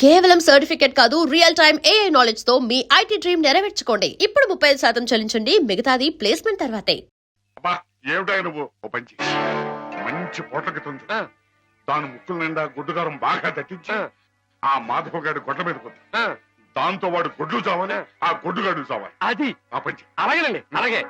కేవలం సర్టిఫికెట్ కాదు, real time AI knowledge తో మీ ఐటీ డ్రీమ్ నెరవేర్చుకోండి. ఇప్పుడు 35% చెల్లించండి, మిగతాది ప్లేస్మెంట్ తర్వాతే. అబ్బా ఏమిటా నువ్వు ఓ పంచి మంచి పొట్లకితుంది దాని ముక్కుల నిండా గుడ్డుగారం బాగా దట్టించి ఆ మాధవ గారి గొడ్ల మీద పోతుంది. దాంతో వాడు గొడ్లు చావాలి, ఆ గొడ్డుగాడు చావాలి. అది ఆ పంచి అలాగేనండి, అలాగే.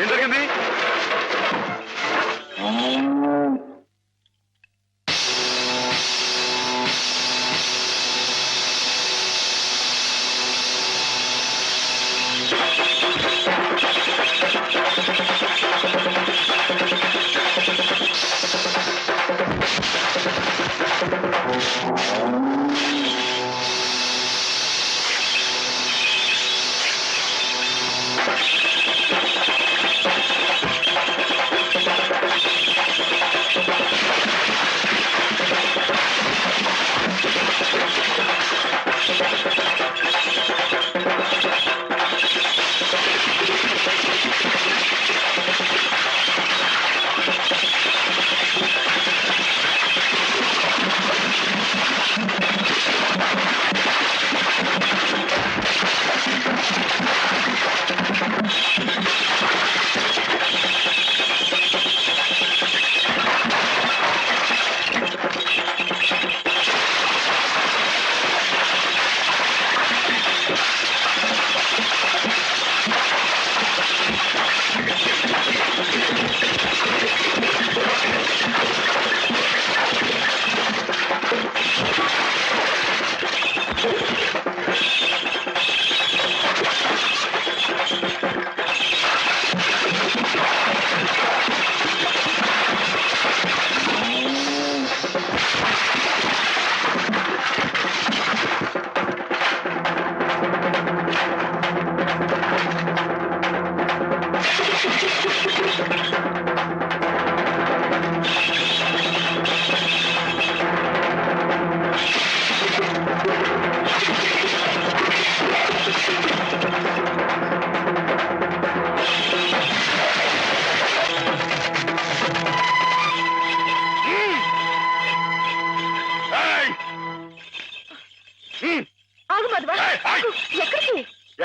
ఏం జరిగింది?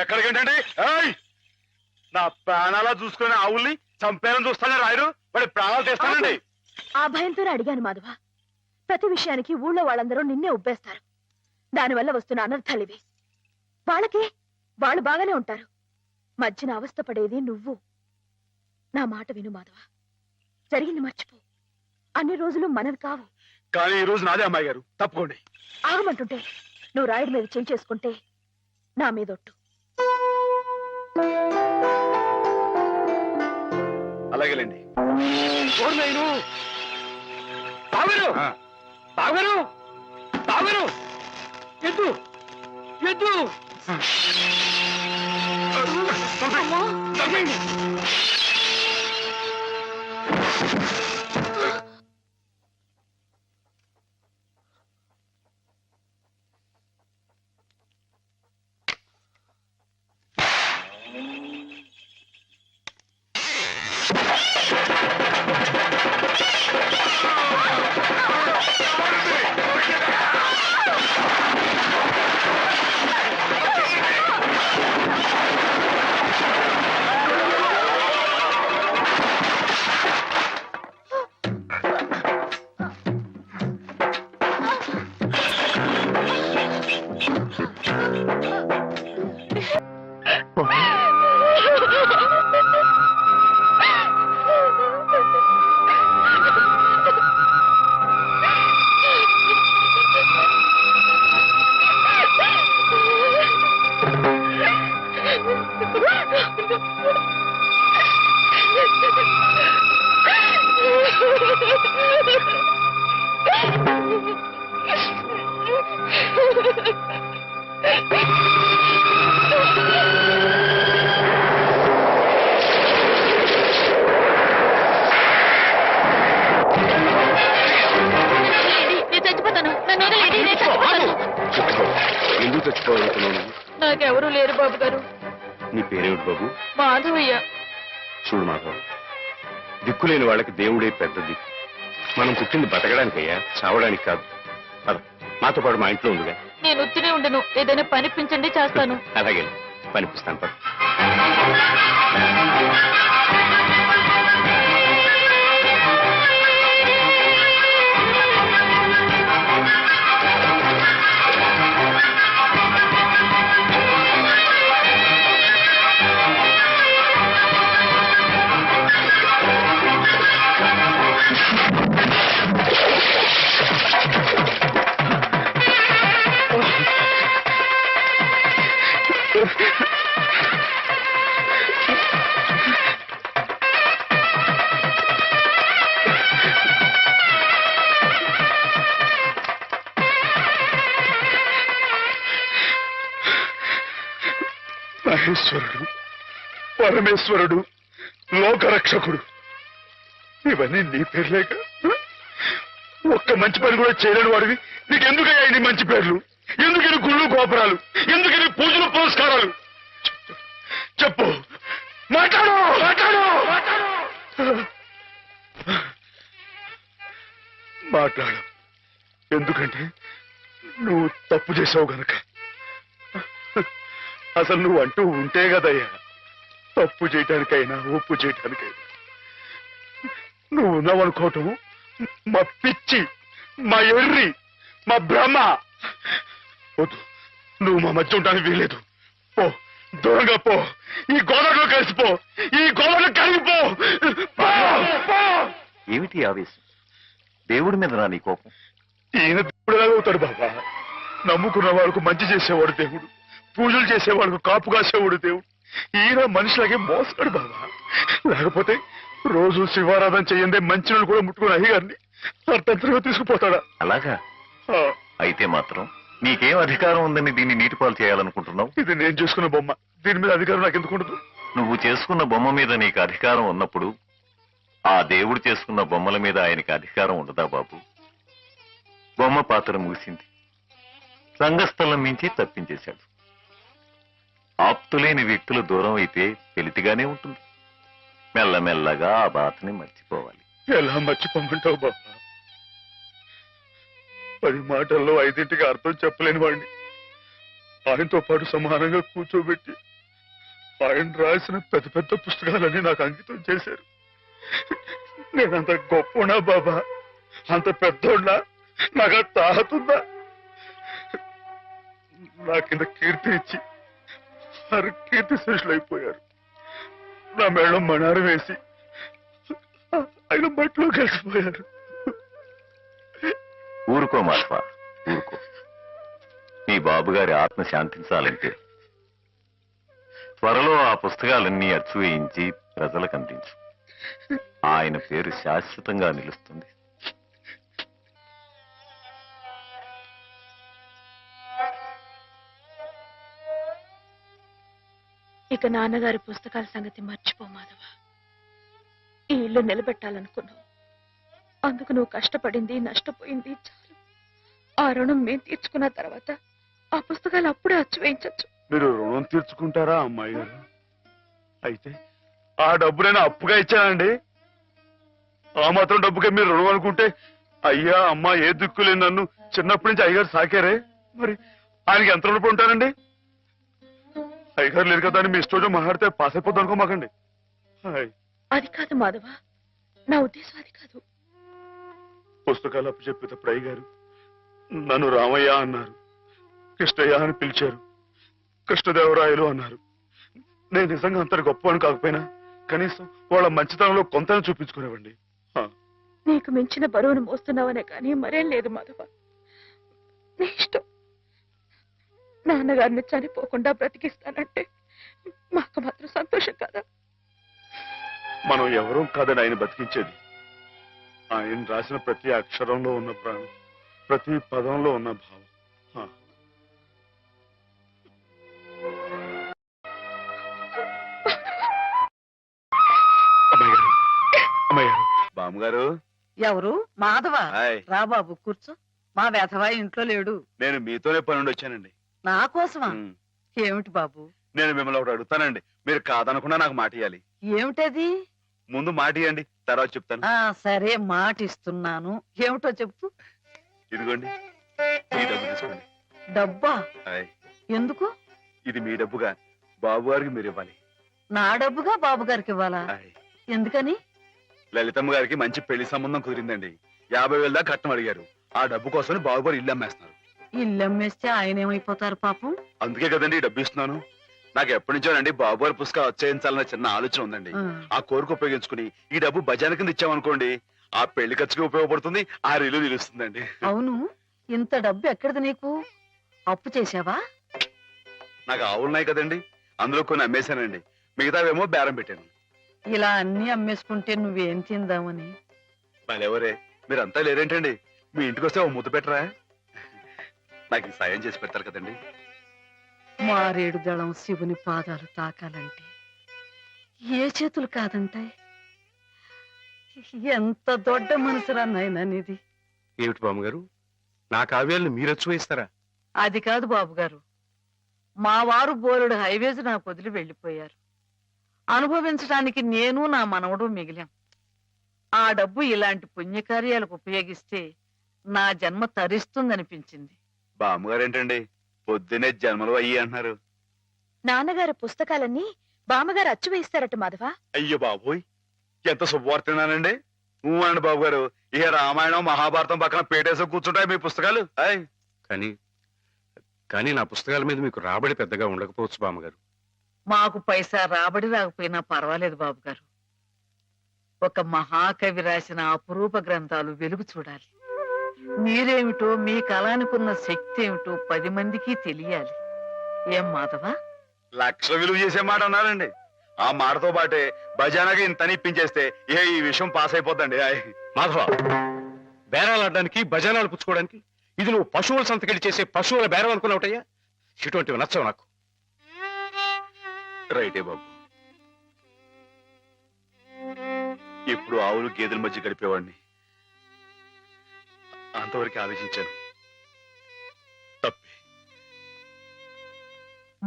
ఎక్కడికేంటండి? నా ప్రాణాలా చూసుకుని ఆవుల్ని చంపేయాలని చూస్తానే రాయరు, వాడి ప్రాణాలు తీస్తానండి. ఆ భయంతోనే అడిగాను మాధవ. ప్రతి విషయానికి ఊళ్ళో వాళ్ళందరూ నిన్నే ఉబ్బేస్తారు. దానివల్ల వస్తున్న అనర్థాలివి. వాళ్ళకి వాళ్ళు బాగానే ఉంటారు, మధ్యన అవస్థ పడేది నువ్వు. నా మాట విను మాధవ, జరిగింది మర్చిపో. అన్ని రోజులు మనవి కావు. కానీ ఈ రోజు నాదే అమ్మాయి గారు, తప్పుకోండి. ఆగమంటుంటే నువ్వు రాయుడి మీద చేయి చేసుకుంటే నా మీదొట్టు. అలాగేలేండి. ఎద్దు ఎద్దు నన్ను వదిలేయండి, నేను చచ్చిపోతాను. చెప్పు, ఎందుకు చచ్చిపోవాలనుకున్నావు నువ్వు? నాకెవరూ లేరు బాబు గారు. నీ పేరేమిటి బాబు? మాధవయ్య. చూడు మాధవ్, దిక్కులేని వాళ్ళకి దేవుడే పెద్ద దిక్కు. మనం పుట్టింది బతకడానికయ్యా, చావడానికి కాదు. పద, మాతో పాటు మా ఇంట్లో ఉందిగా. నేను ఉత్తినే ఉండను, ఏదైనా పనిపించండి, చేస్తాను. అలాగే పనిపిస్తాను. పద. మహేశ్వరుడు, పరమేశ్వరుడు, లోకరక్షకుడు, ఇవన్నీ నీ పేర్లేక? ఒక్క మంచి పని కూడా చేయలేని వాడివి నీకెందుకయ్యా ఇన్ని మంచి పేర్లు? ఎందుకని గుళ్ళు గోపురాలు? ఎందుకని పూజలు పురస్కారాలు? చెప్పు, మాట్లాడు, మాట్లాడు, మాట్లాడు. ఎందుకంటే నువ్వు తప్పు చేసావు గనక. అసలు నువ్వు అంటూ ఉంటే కదయ్యా తప్పు చేయటానికైనా ఒప్పు చేయటానికైనా. నువ్వు ఉన్నావనుకోవటం మా పిచ్చి, మా ఎర్రి, మా భ్రమ. వద్దు, నువ్వు మా మధ్య ఉండడానికి వీలేదు. పో, దూరంగా పో, ఈ గోదావరిలో కలిసిపో, ఈ గోదావరిలో కలిగిపో. ఏమిటి ఆవేశం? దేవుడి మీద రా నీ కోపం. ఈయన దేవుడు ఎలాగవుతాడు బాబా? నమ్ముకున్న వాళ్ళకు మంచి చేసేవాడు దేవుడు, పూజలు చేసేవాళ్ళకు కాపు కాసేవాడు దేవుడు. ఈయన మనిషిలాగే మోసాడు బాబా. లేకపోతే రోజు శివారాధన చెయ్యందే మంచినీళ్ళు కూడా ముట్టుకుని అయ్యగారిని అర్థంతరంగా తీసుకుపోతాడా? అలాగా? ఆ, అయితే మాత్రం నీకేం అధికారం ఉందని దీన్ని నీటిపాలు చేయాలనుకుంటున్నావు? ఇది నేను చేసుకున్న బొమ్మ, దీని మీద అధికారం నాకు ఎందుకు ఉండదు? నువ్వు చేసుకున్న బొమ్మ మీద నీకు అధికారం ఉన్నప్పుడు ఆ దేవుడు చేసుకున్న బొమ్మల మీద ఆయనకి అధికారం ఉండదా బాబు? బొమ్మ పాత్ర ముగిసింది, రంగస్థలం నుంచి తప్పించేశాడు. ఆప్తులేని వ్యక్తులు దూరం అయితే వెలితిగానే ఉంటుంది. మెల్లమెల్లగా ఆ బాధని మర్చిపోవాలి. ఎలా మర్చిపోమంటావు బాబా? 10 మాటల్లో 5ంటికి అర్థం చెప్పలేని వాడిని ఆయనతో పాటు సమానంగా కూర్చోబెట్టి ఆయన రాసిన పెద్ద పెద్ద పుస్తకాలన్నీ నాకు అంకితం చేశారు. నేనంత గొప్పనా బాబా? అంత పెద్దోడ్నా? నాకు ఆ తాహతుందా? నా కింద కీర్తి ఇచ్చి వారు కీర్తి శేషులు అయిపోయారు. నా మేళం మణారం వేసి ఆయన బట్టలో కలిసిపోయారు. ఊరుకో మాధవ, ఊరుకో. నీ బాబుగారి ఆత్మ శాంతించాలంటే త్వరలో ఆ పుస్తకాలన్నీ అచ్చు వేయించి ప్రజలకు అందించు. ఆయన పేరు శాశ్వతంగా నిలుస్తుంది. ఇక నాన్నగారి పుస్తకాల సంగతి మర్చిపో మాధవ. ఈ ఇల్లు నిలబెట్టాలనుకున్నావు, అందుకు నువ్వు కష్టపడింది నష్టపోయింది చాలు. ఆ రుణం మేము తీర్చుకున్న తర్వాత ఆ పుస్తకాలు అప్పుడే అచ్చు వేయించచ్చు. మీరు రుణం తీర్చుకుంటారా అమ్మాయి గారు? అయితే ఆ డబ్బు నేను అప్పుగా ఇచ్చానండి. ఆ మాత్రం డబ్బుకే మీరు రుణం అనుకుంటే అయ్యా అమ్మా ఏ దిక్కు లేని నన్ను చిన్నప్పటి నుంచి అయ్యగారు సాకారే, మరి ఆయనకి ఎంత రుణపడి ఉంటానండి? అయ్యగారు లేరు కదా అని మీ ఇష్టం మాట్లాడితే పాస్ అయిపోద్ది అనుకోమాకండి. అది కాదు మాధవ, నా ఉద్దేశం అది కాదు. పుస్తకాలు అప్పు చెప్పేటప్పుడు అయ్యగారు నన్ను రామయ్య అన్నారు, కృష్ణయ్య అని పిలిచారు, కృష్ణదేవరాయలు అన్నారు. నేను నిజంగా అంత గొప్ప అని కాకపోయినా కనీసం వాళ్ళ మంచితనంలో కొంతని చూపించుకునేవండి. నీకు మించిన బరువును మోస్తున్నావనే కానీ మరేం లేదు మాధవ. నీ ఇష్టం. నాన్నగారిని చనిపోకుండా బ్రతికిస్తానంటే మాకు మాత్రం సంతోషం కదా? మనం ఎవరూ కాదని ఆయన బతికించేది. ఆయన రాసిన ప్రతి అక్షరంలో ఉన్న ప్రాణం, ప్రతి పదంలో ఉన్న భావం. అమ్మాయి గారు, అమ్మాయి గారు. బామ్మగారు, ఎవరు? మాధవ. రా బాబు కూర్చో. మా వెధవా ఇంట్లో లేడు. నేను మీతోనే పని నుండి వచ్చానండి. నా కోసమా? ఉమ్. ఏమిటి బాబు? నేను మిమ్మల్ని ఒకటి అడుగుతానండి, మీరు కాదనకుండా నాకు మాట ఇవ్వాలి. ఏమిటది? ముందు మాట ఇవ్వండి, తర్వాత చెప్తాను. సరే, మాట ఇస్తున్నాను. ఏమిటో చెప్పు. ఇదిగోండి, ఈ డబ్బు తీసుకోండి. డబ్బా? హాయ్. ఎందుకు? ఇది మీ డబ్బుగా బాబు గారికి మీరు ఇవ్వాలి. నా డబ్బుగా బాబు గారికి ఇవ్వాలా? హాయ్. ఎందుకని? లలితమ్మ గారికి మంచి పెళ్లి సంబంధం కుదిరిందండి. 50,000 దాకా కట్నం అడిగారు. ఆ డబ్బు కోసం బాబు గారు ఇల్లు అమ్మేస్తున్నారు. ఇల్లు అమ్మేస్తే ఆయన ఏమైపోతారు పాపం? అందుకే కదండి ఈ డబ్బు ఇస్తున్నాను. నాకు ఎప్పటి నుంచోనండి బాబు గారి పుస్తకాలు వచ్చేయించాలన్న చిన్న ఆలోచన ఉందండి. ఆ కోరిక ఉపయోగించుకుని ఈ డబ్బు బజార్ కింద ఇచ్చామనుకోండి, ఆ పెళ్లి ఖర్చుకి ఉపయోగపడుతుంది, ఆ ఇల్లు నిలుస్తుందండి. అవును, ఇంత డబ్బు ఎక్కడిది నీకు? అప్పు చేశావా? నాకు ఆవులున్నాయి కదండి, అందులో కొన్ని అమ్మేశానండి. మిగతావేమో బేరం పెట్టాను. ఇలా అన్ని అమ్మేసుకుంటే నువ్వేం తిందామని? భలేవరే, మీరంతా లేరేంటండి? మీ ఇంటికి వస్తే ఓ ముద్ద పెట్టరా? నాకు ఈ సాయం చేసి పెడతారు కదండి. మారేడు దళం శివుని పాదాలు తాకాలంటే ఏ చేతులు కాదంటాయి? ఎంత దొడ్డ మనసురా నాయనా నీది. ఏమిటి బామ్మగారు, నా కావ్యాలను మీరొచ్చు వేస్తారా? అది కాదు బాబు గారు, మా వారు బోలుడు హైవేస్ నాకు వదిలి వెళ్ళిపోయారు. అనుభవించడానికి నేను నా మనవడు మిగిలాం. ఆ డబ్బు ఇలాంటి పుణ్యకార్యాలకు ఉపయోగిస్తే నా జన్మ తరిస్తుందనిపించింది. బామ్మగారేంటండి పొద్దునే జన్మలు అయ్యి అంటున్నారు? నాన్నగారి పుస్తకాలన్నీ బామ్మగారు అచ్చు వేయిస్తారట మాధవ. అయ్యో బాబోయ్, ఎంత శుభవార్తనానండి. అనండి బాబు గారు, ఇక రామాయణం మహాభారతం పక్కన పేటేసి కూర్చుంటాయి మీ పుస్తకాలు. కానీ నా పుస్తకాల మీద మీకు రాబడి పెద్దగా ఉండకపోవచ్చు బామ్మగారు. మాకు పైసా రాబడి రాకపోయినా పర్వాలేదు బాబు గారు. ఒక మహాకవి రాసిన అపురూప గ్రంథాలు వెలుగు చూడాలి. మీరేమిటో, మీ కళానికున్న శక్తి ఏమిటో 10 మందికి తెలియాలి. ఏం మాధవా? 1,00,000 విలువ చేసే మాట అన్నారండి. ఆ మాటతో పాటే భజానగా ఇంత ఇప్పించేస్తే ఈ విషయం పాస్ అయిపోద్దండి. మాధవ, బేరాలు ఆడడానికి భజనాలు పుచ్చుకోవడానికి ఇది నువ్వు పశువుల సంతకెళ్ళి చేసే పశువుల బేరం అనుకున్నావుటయ్యా? ఇటువంటివి నచ్చవు నాకు. రైటే బాబు, ఇప్పుడు ఆవులు గేదెల మధ్య గడిపేవాడిని. అంతవరకు ఆలోచించాను. తప్పే.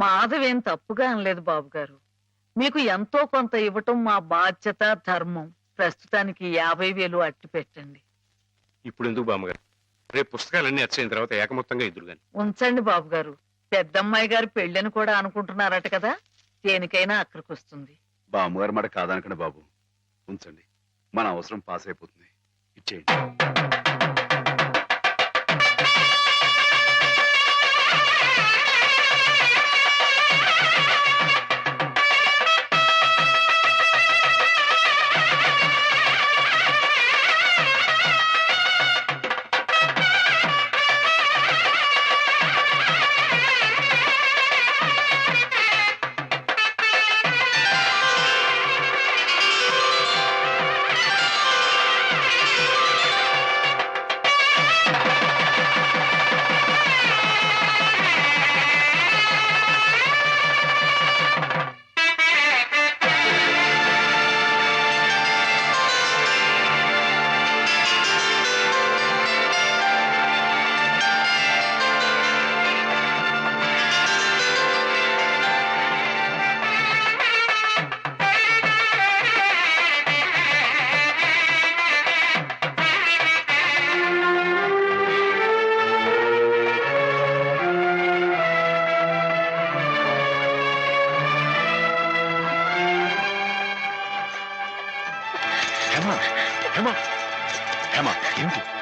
మాధవేం తప్పుగా అనలేదు బాబు గారు. మీకు ఎంతో కొంత ఇవ్వటం మా బాధ్యత, ధర్మం. ప్రస్తుతానికి 50,000 అట్టి పెట్టండి. ఇప్పుడు ఎందుకు బామ్మగారు? రేపు పుస్తకాలన్నీ వచ్చేసిన తర్వాత ఏకమొత్తంగా ఎదురుగాని. ఉంచండి బాబు గారు. పెద్దమ్మాయి గారు పెళ్ళని కూడా అనుకుంటున్నారట కదా, దేనికైనా అక్కడికి వస్తుంది. బామ్మగారు మాట కాదనకండి బాబు, ఉంచండి. మన అవసరం పాస్ అయిపోతుంది. ఇచ్చేయండి.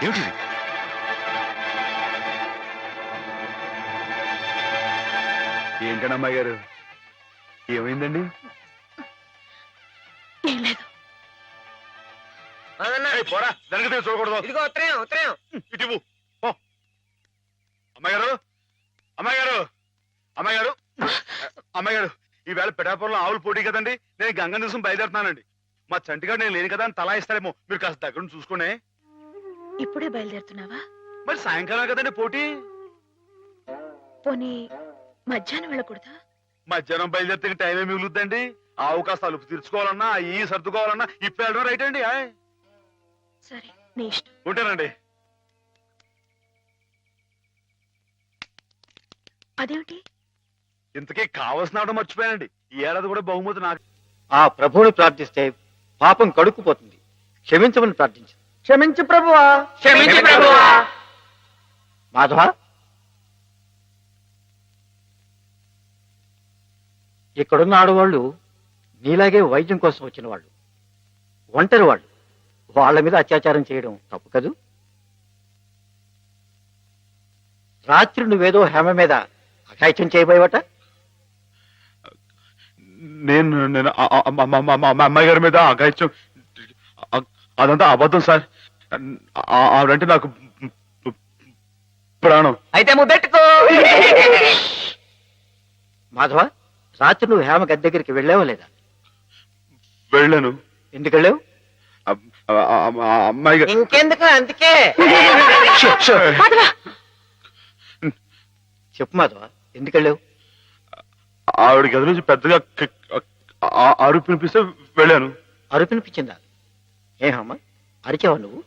ఏమిటి? ఏంటండి అమ్మాయి గారు, ఏమైందండి? ఏం లేదు. పోరా, దానికి చూడకూడదు. ఇదిగో ఉత్తరం ఉత్తరం. ఇటు అమ్మాయి గారు, అమ్మాయి గారు, అమ్మాయి గారు, అమ్మాయి గారు, ఈవేళ పిఠాపురంలో ఆవులు పోటీ కదండి. నేను గంగ నివసం బయలుదేరుతున్నానండి. మా చంటిగాడు నేను లేని కదా అని తలా ఇస్తాడేమో, మీరు కాస్త దగ్గర నుంచి చూసుకోండి. ఇప్పుడే బయలుదేరుతున్నావా? మరి సాయంకాలం కదండి పోటీ. పోనీ మధ్యాహ్నం వెళ్ళకూడదా? మధ్యాహ్నం బయలుదేరితే టైం ఏమి మిగులుద్దండి. ఆవు కాస్త అలుపు తీర్చుకోవాలన్నా, ఈ సర్దుకోవాలన్నా ఇప్పుడు వెళ్ళడం రైట్ అండి. సరే, నీ ఇష్టం. ఉంటానండి. అదేమిటి? ఇంతకీ కావాల్సిన ఆవిడ మర్చిపోయానండి. ఈ ఏడాది కూడా బహుమతి నాకు. ఆ ప్రభువుని ప్రార్థిస్తే పాపం కడుక్కుపోతుంది. క్షమించమని ప్రార్థించు. క్షమించు ప్రభువా, క్షమించు ప్రభువా. మాధవ, ఇక్కడున్న ఆడవాళ్ళు నీలాగే వైద్యం కోసం వచ్చిన వాళ్ళు, ఒంటరి వాళ్ళు. వాళ్ళ మీద అత్యాచారం చేయడం తప్పు కదూ? రాత్రి నువ్వేదో హేమ మీద అఘాయిత్యం చేయబోయేవట. నేను నేను మా అమ్మాయి గారి మీద అఘాయిత్యం, అదంతా అబద్ధం సార్. ఆవిడంటే నాకు ప్రాణం. అయితే ముద్దెట్టుకో. మాధవ, రాత్రి నువ్వు హేమ గది దగ్గరికి వెళ్ళావా లేదా? వెళ్ళాను. ఎందుకు వెళ్ళావు? అమ్మాయి గారు ఇంకెందుకు, అందుకే. చెప్పు మాధవ, ఎందుకు వెళ్ళావు? ఆవిడ గది నుంచి పెద్దగా అరుపు వినిపిస్తే వెళ్ళాను. అరుపినిపించిందా? ఏమమ్మా, అరిచావా నువ్వు?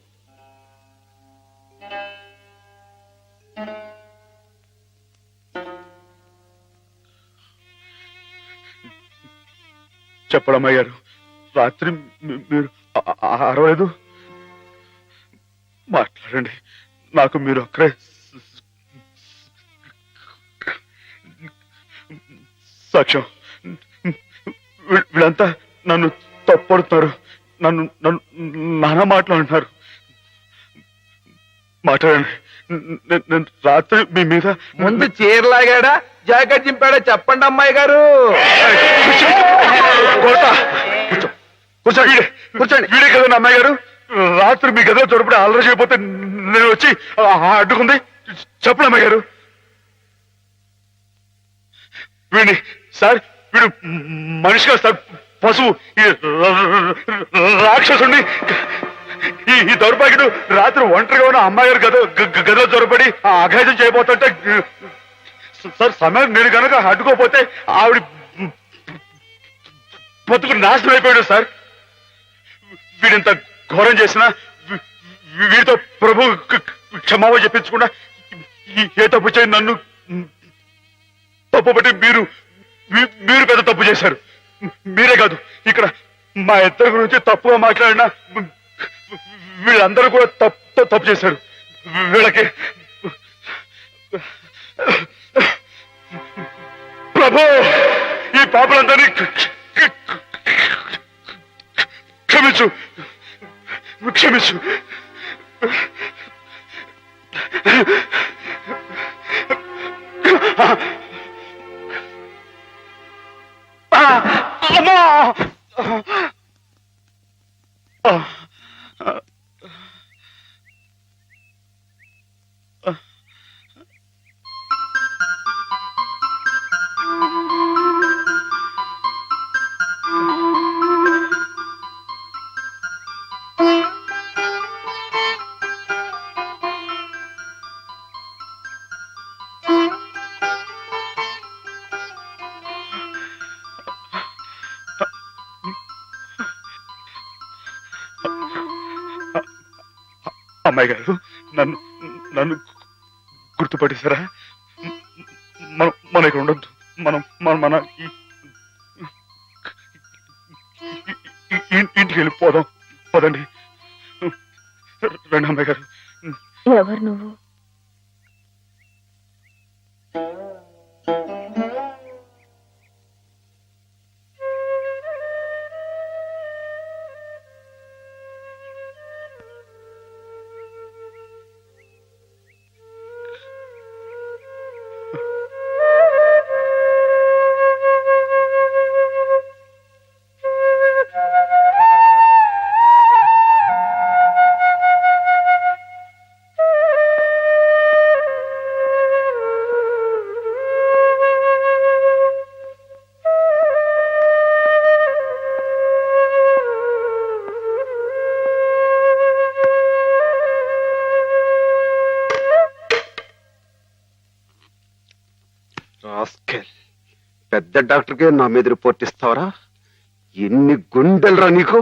చెప్పడం అమ్మాయి గారు, రాత్రి మీరు అరవలేదు. మాట్లాడండి, నాకు మీరు అక్కడే సాక్ష్యం. వీళ్ళంతా నన్ను తప్పడుతున్నారు, నన్ను నన్ను నానా మాట్లాడుతున్నారు. మాట్లాడండి. నేను రాత్రి మీ మీద ముందు చీరలాగాడా జాకెట్ చింపాడా చెప్పండి అమ్మాయి గారు. కూర్చోండి, కూర్చోండి. వీడే కదండి అమ్మాయి గారు, రాత్రి మీ గదిలో చొరపడి అల్లరి చేయకపోతే నేను వచ్చి అడ్డుకుంది. చెప్పండి అమ్మాయి గారు. వీడిని సార్, వీడు మనిషి కాదు సార్, పశువు. ఈ రాక్షసుడిని, ఈ దౌర్భాగ్యుడు రాత్రి ఒంటరిగా ఉన్న అమ్మాయి గారు గదిలో చొరపడి అఘాయిత్యం చేయబోతుంటే సార్, సమయం నేను కనుక అడ్డుకోపోతే ఆవిడ బతుకు నాశనం అయిపోయాడు సార్. వీడింత ఘోరం చేసినా వీడితో ప్రభు క్షమాపణ చెప్పించకుండా ఏ తప్పు చేయి నన్ను తప్పు బట్టి మీరు పెద్ద తప్పు చేశారు. మీరే కాదు, ఇక్కడ మా ఇద్దరి గురించి తప్పుగా మాట్లాడినా వీళ్ళందరూ కూడా తప్పు చేశారు. వీళ్ళకి ప్రభు ఈ పాపలందరినీ క్షమించు, క్షమించు. అమ్మా, అమ్మాయి గారు, నన్ను నన్ను గుర్తుపట్టేశారా? మనం ఇక్కడ ఉండొద్దు. మన ఇంటికి వెళ్ళిపోదాం. పదండి, రండి అమ్మాయి గారు. ఎవరు నువ్వు? పెద్ద డాక్టర్కే నా మీద రిపోర్ట్ ఇస్తావరా? ఎన్ని గుండెలరా నీకు?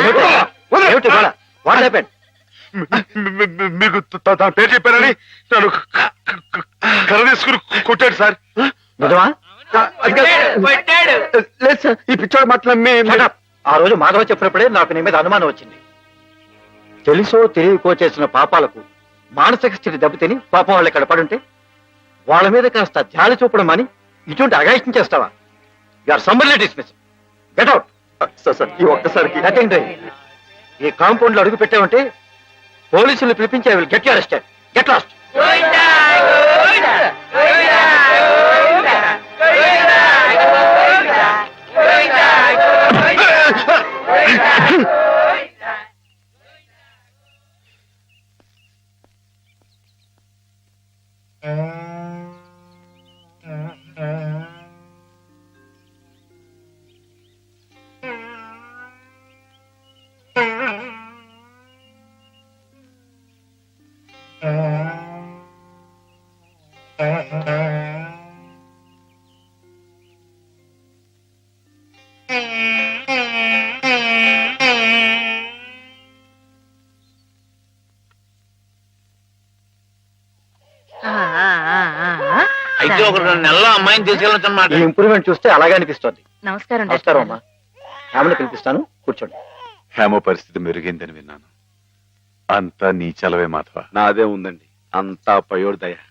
ఏమిటి గోళ? What happened? మీకు తన పేరు చెప్పారని నన్ను కర్ర తీసుకుని కొట్టాడు సార్. నిజమా? లేదు సార్, ఈ పిచ్చోడు మాట్లాడి Shut up. ఆ రోజు మాధవ చెప్పినప్పుడే నాకు నీ మీద అనుమానం వచ్చింది. తెలుసో తెలియకో చేసిన పాపాలకు మానసిక స్థితి దెబ్బతిని పాపం వాళ్ళు ఇక్కడ పడుంటే వాళ్ళ మీద కాస్త జాలి చూపడం అని ఇటువంటి అగాయిత్యం చేస్తావా? You are summarily dismiss. Get out. Sir ఈ ఒక్కసారికి నథింగ్ డూయింగ్. ఈ కాంపౌండ్ లో అడుగు పెట్టావంటే పోలీసులు పిలిపించి I will get you arrested. Get lost. అయితే ఒక 2 నెలల్లో అమ్మాయిని తీసుకెళ్ళొచ్చన్నమాట. ఈ ఇంప్రూవ్మెంట్ చూస్తే అలాగే అనిపిస్తోంది. నమస్కారం నమస్కారం అమ్మా. ఆమెను పిలిపిస్తాను, కూర్చోండి. హేమ పరిస్థితి మెరుగైందని విన్నాను. అంతా నీ చలవే మాధవ. నాదే ఉందండి, అంతా పయోడు దయ.